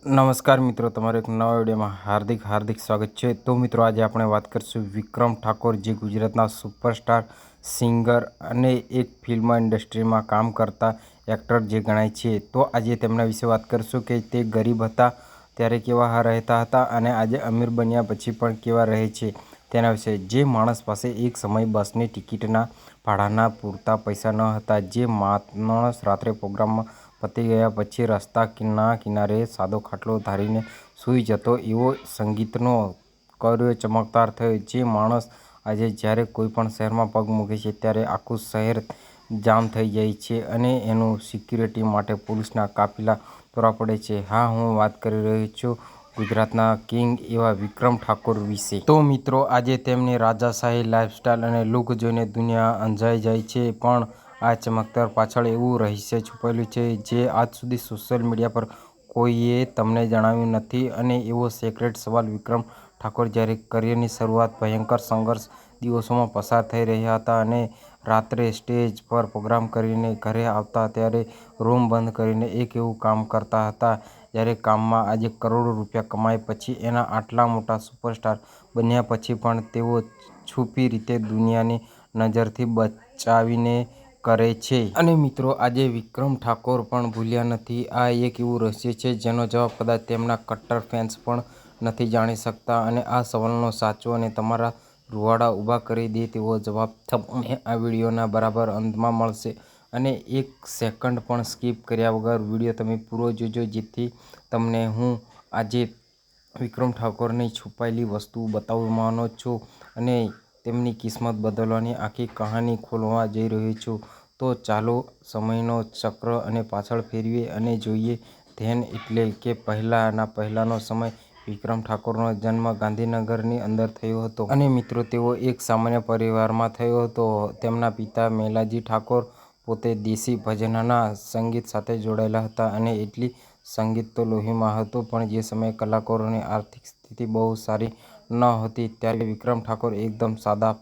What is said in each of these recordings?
નમસ્કાર મિત્રો, તમારો એક નવા વિડીયોમાં હાર્દિક સ્વાગત છે। તો મિત્રો, આજે આપણે વાત કરીશું વિક્રમ ઠાકોર, જે ગુજરાતના સુપરસ્ટાર સિંગર અને એક ફિલ્મ ઇન્ડસ્ટ્રીમાં કામ કરતા એક્ટર જે ગણાય છે। તો આજે તેમના વિશે વાત કરીશું કે તે ગરીબ હતા ત્યારે કેવા રહેતા હતા અને આજે અમીર બન્યા પછી પણ કેવા રહે છે તેના વિશે। જે માણસ પાસે એક સમય બસની ટિકિટના ભાડાના પૂરતા પૈસા ન હતા, જે માણસ રાત્રે પ્રોગ્રામમાં પતી ગયા પછી રસ્તાના કિનારે સાદો ખાટલો ધારીને સૂઈ જતો, એવો સંગીતનો કર્યો ચમત્કાર થયો। જે માણસ આજે જ્યારે કોઈ પણ શહેરમાં પગ મૂકે છે ત્યારે આખું શહેર જામ થઈ જાય છે અને એનું સિક્યુરિટી માટે પોલીસના કાફલા દોરવા પડે છે। હા, હું વાત કરી રહ્યો છું ગુજરાતના કિંગ એવા વિક્રમ ઠાકોર વિશે। તો મિત્રો, આજે તેમની રાજાશાહી લાઇફસ્ટાઇલ અને લુક જોઈને દુનિયા અંજાઈ જાય છે, પણ આ ચમત્કાર પાછળ એવું રહસ્ય છુપાયેલું છે જે આજ સુધી સોશિયલ મીડિયા પર કોઈએ તમને જણાવ્યું નથી। અને એવો સિક્રેટ સવાલ: વિક્રમ ઠાકોર જ્યારે કરિયરની શરૂઆત ભયંકર સંઘર્ષ દિવસોમાં પસાર થઈ રહ્યા હતા અને રાત્રે સ્ટેજ પર પ્રોગ્રામ કરીને ઘરે આવતા ત્યારે રૂમ બંધ કરીને એક એવું કામ કરતા હતા, જ્યારે કામમાં આજે કરોડો રૂપિયા કમાયા પછી, એના આટલા મોટા સુપરસ્ટાર બન્યા પછી પણ તેઓ છુપી રીતે દુનિયાની નજરથી બચાવીને કરે છે। અને મિત્રો, આજે વિક્રમ ઠાકોર પણ ભૂલ્યા નથી। આ એક એવું રહસ્ય છે જેનો જવાબ કદાચ તેમના કટ્ટર ફેન્સ પણ નથી જાણી શકતા। અને આ સવાલનો સાચો અને તમારા રૂવાડા ઊભા કરી દે તેવો જવાબ તમને આ વિડીયોના બરાબર અંતમાં મળશે। અને એક સેકન્ડ પણ સ્કીપ કર્યા વગર વિડીયો તમે પૂરો જોજો, જેથી તમને હું આજે વિક્રમ ઠાકોરની છુપાયેલી વસ્તુ બતાવવાનો છું અને તેમની કિસ્મત બદલવાની આખી કહાની ખોલવા જઈ રહ્યો છું। તો ચાલો સમયનો ચક્ર અને પાછળ ફેરવીએ અને જોઈએ ધેન એટલે કે પહેલાનો સમય। વિક્રમ ઠાકોરનો જન્મ ગાંધીનગરની અંદર થયો હતો અને મિત્રો, તેઓ એક સામાન્ય પરિવારમાં થયો હતો। તેમના પિતા મેલાજી ઠાકોર પોતે દેશી ભજનના સંગીત સાથે જોડાયેલા હતા અને એટલી સંગીત તો લોહીમાં હતું, પણ જે સમયે કલાકારોની આર્થિક સ્થિતિ બહુ સારી નહોતી, ત્યારે વિક્રમ ઠાકોર એકદમ સાદા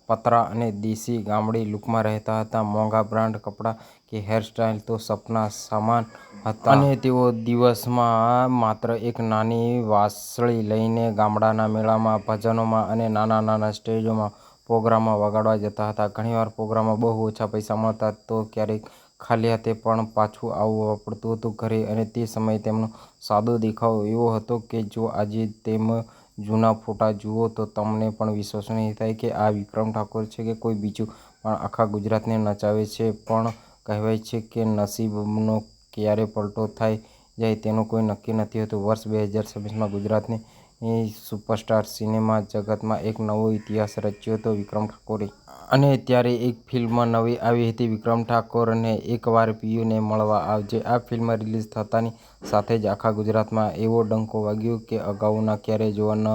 પતરા અને દેશી ગામડી લુકમાં રહેતા હતા। મોંઘા બ્રાન્ડ કપડાં કે હેરસ્ટાઇલ તો સપના સમાન હતા અને તેઓ દિવસમાં માત્ર એક નાની વાંસળી લઈને ગામડાના મેળામાં, ભજનોમાં અને નાના સ્ટેજોમાં પ્રોગ્રામો વગાડવા જતા હતા। ઘણીવાર પ્રોગ્રામમાં બહુ ઓછા પૈસા મળતા, તો ક્યારેક ખાલી હાથે પણ પાછું આવવું પડતું હતું ઘરે। અને તે સમયે તેમનો સાદો દેખાવ એવો હતો કે જો આજે તમે જૂના ફોટા જુઓ તો તમને પણ વિશ્વાસ નહીં થાય કે આ વિક્રમ ઠાકોર છે કે કોઈ બીજું, પણ આખા ગુજરાતને નચાવે છે। પણ કહેવાય છે કે નસીબનો ક્યારે પલટો થઈ જાય તેનું કોઈ નક્કી નથી હોતું। વર્ષ 2026માં ગુજરાતની સુપરસ્ટાર સિનેમા જગતમાં એક નવો ઇતિહાસ રચ્યો હતો વિક્રમ ઠાકોરે। અને ત્યારે એક ફિલ્મ નવી આવી હતી, વિક્રમ ઠાકોરને એકવાર પિયુને મળવા આવજે। આ ફિલ્મ રિલીઝ થતાની સાથે જ આખા ગુજરાતમાં એવો ડંકો વાગ્યો કે અગાઉ ક્યારેય જોવા ન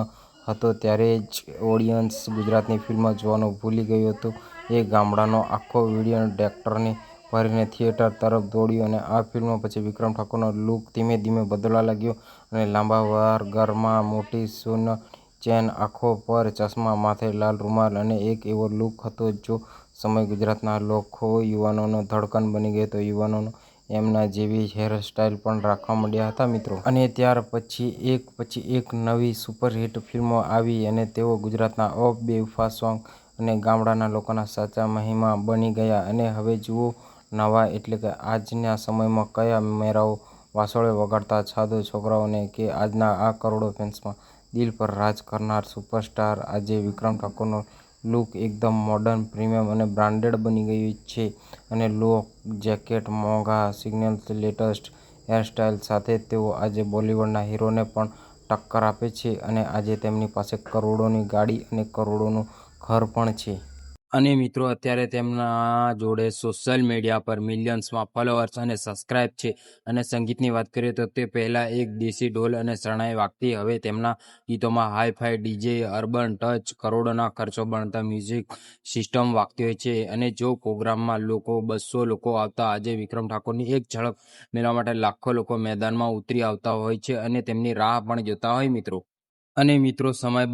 હતો, ત્યારે જ ઓડિયન્સ ગુજરાતની ફિલ્મ જોવાનું ભૂલી ગયું હતું। એક ગામડાનો આખો વિડીયો ટ્રેક્ટરને ભરીને થિયેટર તરફ દોડ્યો અને આ ફિલ્મ પછી વિક્રમ ઠાકોરનો લુક ધીમે ધીમે બદલવા લાગ્યો અને લાંબા વાળમાં મોટી સોનાની ચેન, આંખો પર ચશ્મા, માથે લાલ રૂમાલ અને એક એવો લુક હતો જે સમયે ગુજરાતના લાખો યુવાનોની ધડકન બની ગયો હતો। યુવાનો એમના જેવી હેરસ્ટાઇલ પણ રાખવા માંડ્યા હતા મિત્રો। અને ત્યાર પછી એક નવી સુપરહિટ ફિલ્મો આવી અને તેઓ ગુજરાતના ઓફ બેવફા સોંગ અને ગામડાના લોકોના સાચા મહિમા બની ગયા। અને હવે જુઓ નવા એટલે કે આજના સમયમાં કયા મેરાઓ વાંસળીઓ વગાડતા સાધુ છોકરાઓને કે આજના આ કરોડો ફેન્સના દિલ પર રાજ કરનાર સુપરસ્ટાર। આજે વિક્રમ ઠાકોરનો લુક એકદમ મોડર્ન, પ્રીમિયમ અને બ્રાન્ડેડ બની ગયો છે અને લુક, જેકેટ, મોંઘા સિગ્નેચર લેટેસ્ટ હેરસ્ટાઇલ સાથે તેઓ આજે બોલિવૂડના હીરોને પણ ટક્કર આપે છે અને આજે તેમની પાસે કરોડોની ગાડી અને કરોડોનું ઘર પણ છે। અને મિત્રો, અત્યારે તેમના જોડે સોશિયલ મીડિયા પર મિલિયન્સમાં ફોલોઅર્સ અને સબસ્ક્રાઇબ છે। અને સંગીતની વાત કરીએ તો તે પહેલાં એક દેશી ઢોલ અને શરણાઈ વાગતી, હવે તેમના ગીતોમાં હાઈ-ફાઈ ડીજે, અર્બન ટચ, કરોડોના ખર્ચે બનતા મ્યુઝિક સિસ્ટમ વાગતી હોય છે। અને જો પ્રોગ્રામમાં 200 લોકો આવતા, આજે વિક્રમ ઠાકોરની એક ઝલક મેળવવા માટે લાખો લોકો મેદાનમાં ઉતરી આવતા હોય છે અને તેમની રાહ પણ જોતા હોય મિત્રો। અને મિત્રો, સમય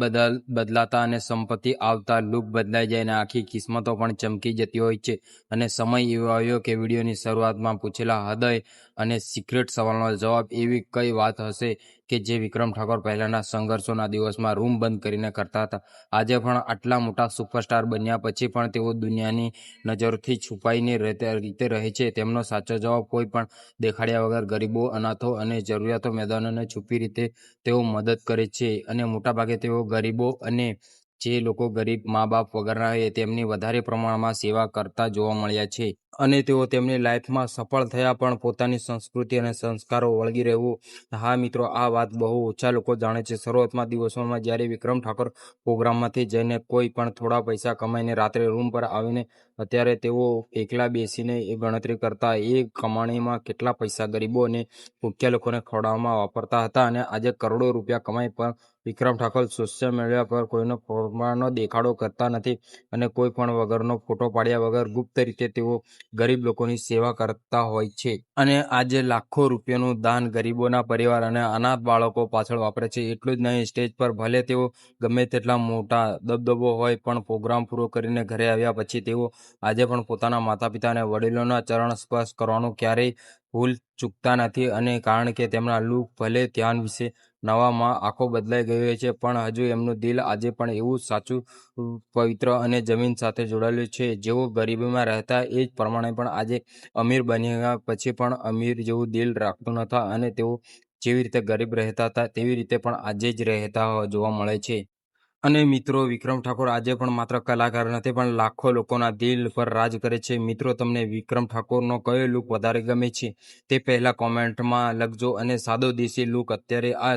બદલાતા અને સંપત્તિ આવતા લુક બદલાઈ જાય અને આખી કિસ્મતો પણ ચમકી જતી હોય છે। અને સમય એવો આવ્યો કે વિડીયોની શરૂઆતમાં પૂછેલા હૃદય અને સિક્રેટ સવાલનો જવાબ એવી કઈ વાત હશે કે જે વિક્રમ ઠાકોર પહેલાંના સંઘર્ષોના દિવસમાં રૂમ બંધ કરીને કરતા હતા. આજે પણ આટલા મોટા સુપરસ્ટાર બન્યા પછી પણ તેઓ દુનિયાની નજરોથી છુપાઈને રીતે રહે છે. તેમનો સાચો જવાબ કોઈ પણ દેખાડ્યા વગર ગરીબો, અનાથો અને જરૂરિયાતો મેદાનોને છુપી રીતે તેઓ મદદ કરે છે. અને મોટાભાગે તેઓ ગરીબો અને જે લોકો ગરીબ મા બાપ વગરના હોય તેમની વધારે પ્રમાણમાં સેવા કરતા જોવા મળ્યા છે. અને તેઓ તેમની લાઈફમાં સફળ થયા પણ પોતાની સંસ્કૃતિ અને સંસ્કારો વળગી રહેવું. હા મિત્રો, આ વાત બહુ ઓછા લોકો જાણે છે. શરૂઆતમાં દિવસોમાં જ્યારે વિક્રમ ઠાકોર પ્રોગ્રામમાંથી જઈને કોઈ પણ થોડા પૈસા કમાઈને રાત્રે રૂમ પર આવીને અત્યારે તેઓ એકલા બેસીને એ ગણતરી કરતા એ કમાણીમાં કેટલા પૈસા ગરીબો અને ભૂખ્યા લોકોને ખવડાવવામાં વાપરતા હતા. અને આજે કરોડો રૂપિયા કમાઈ પણ વિક્રમ ઠાકોર સોશિયલ મીડિયા પર કોઈનો ફોર્માનો દેખાડો કરતા નથી અને કોઈ પણ વગરનો ફોટો પાડ્યા વગર ગુપ્ત રીતે તેઓ ગરીબ લોકોની સેવા કરતા હોય છે. અને આજે લાખો રૂપિયાનું દાન ગરીબોના પરિવાર અને અનાથ બાળકો પાછળ વાપરે છે. એટલું જ નહીં, સ્ટેજ પર ભલે તેઓ ગમે તેટલા મોટા દબદબો હોય પણ પ્રોગ્રામ પૂરો કરીને ઘરે આવ્યા પછી તેઓ આજે પણ પોતાના માતા પિતા અને વડીલોના ચરણ સ્પર્શ કરવાનું ક્યારેય ભૂલ ચૂકતા નથી. અને કારણ કે તેમના લુક ભલે ધ્યાન વિશે નવામાં આંખો બદલાઈ ગઈ હોય છે પણ હજુ એમનું દિલ આજે પણ એવું સાચું, પવિત્ર અને જમીન સાથે જોડાયેલું છે. જેઓ ગરીબીમાં રહેતા એ જ પ્રમાણે પણ આજે અમીર બન્યા પછી પણ અમીર જેવું દિલ રાખતું નતા. અને તેઓ જેવી રીતે ગરીબ રહેતા હતા તેવી રીતે પણ આજે જ રહેતા જોવા મળે છે. અને મિત્રો, વિક્રમ ઠાકોર આજે પણ માત્ર કલાકાર નથી પણ લાખો લોકોના દિલ પર રાજ કરે છે. મિત્રો, તમને વિક્રમ ઠાકોરનો કયો લુક વધારે ગમે છે તે પહેલાં કોમેન્ટમાં લખજો. અને સાદો દેશી લુક અત્યારે આ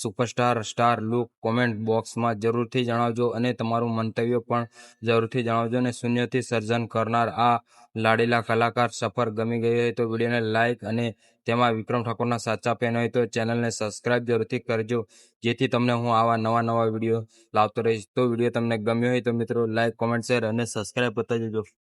સુપરસ્ટાર સ્ટાર લુક કોમેન્ટ બોક્સમાં જરૂરથી જણાવજો. અને તમારું મંતવ્ય પણ જરૂરથી જણાવજો. અને શૂન્યથી સર્જન કરનાર આ લાડેલા કલાકાર સફર ગમી ગઈ હોય તો વિડીયોને લાઇક અને તેમાં વિક્રમ ઠાકોરના સાચા ફેન હોય તો ચેનલને સબસ્ક્રાઈબ જરૂરથી કરજો, જેથી તમને હું આવા નવા વિડીયો લાવતો રહીશ. તો વિડીયો તમને ગમ્યો હોય તો મિત્રો લાઇક, કોમેન્ટ, શેર અને સબસ્ક્રાઈબ કરતા જજો.